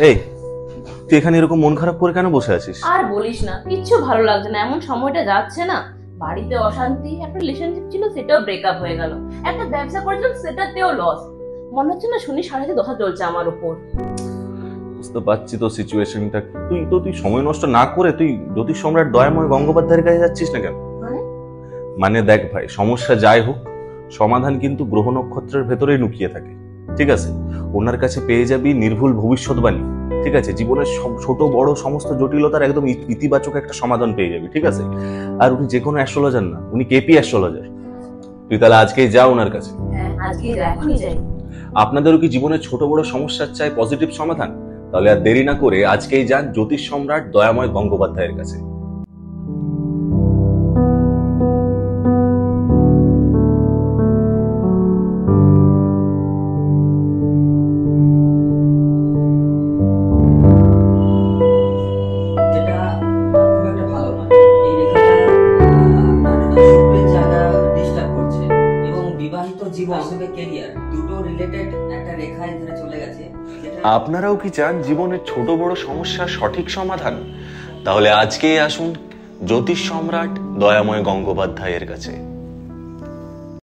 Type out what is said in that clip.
এই, তুই এখানে এরকম মন খারাপ করে কেন বসে আছিস? আর বলিস না, কিচ্ছু ভালো লাগছে না, এমন সময়টা যাচ্ছে না। বাড়িতে অশান্তি, একটা রিলেশনশিপ ছিল সেটাও ব্রেকআপ হয়ে গেল, একটা ব্যবসা করেছিলাম সেটাতেও লস। মনে হচ্ছে না শনি সাড়ে দশা চলছে আমার উপর। বুঝতে পারছি তো সিচুয়েশনটা। তুই সময় নষ্ট না করে তুই জ্যোতিষ সম্রাট দয়াময় গঙ্গোপাধ্যায়ের কাছে যাচ্ছিস না কেন? মানে দেখ ভাই, সমস্যা যাই হোক, সমাধান কিন্তু গ্রহ নক্ষত্রের ভেতরেই লুকিয়ে থাকে। ঠিক আছে, ওনার কাছে পেয়ে যাবি নির্ভুল ভবিষ্যৎবাণী। ঠিক আছে, জীবনের সব ছোট বড় সমস্ত জটিলতার একদম ইতিবাচক একটা সমাধান পেয়ে যাবি। ঠিক আছে, আর উনি যে কোনো অ্যাস্ট্রোলজার না, উনি কেপি অ্যাস্ট্রোলজার। তুই তাহলে আজকেই যা ওনার কাছে। আপনাদেরও কি জীবনের ছোট বড় সমস্যার চাই পজিটিভ সমাধান? তাহলে আর দেরি না করে আজকেই যান জ্যোতিষ সম্রাট দয়াময় গঙ্গোপাধ্যায়ের কাছে। আপনারাও কি চান জীবনের ছোট বড় সমস্যার সঠিক সমাধান? তাহলে আজকেই আসুন জ্যোতিষ সম্রাট দয়াময় গঙ্গোপাধ্যায়ের কাছে।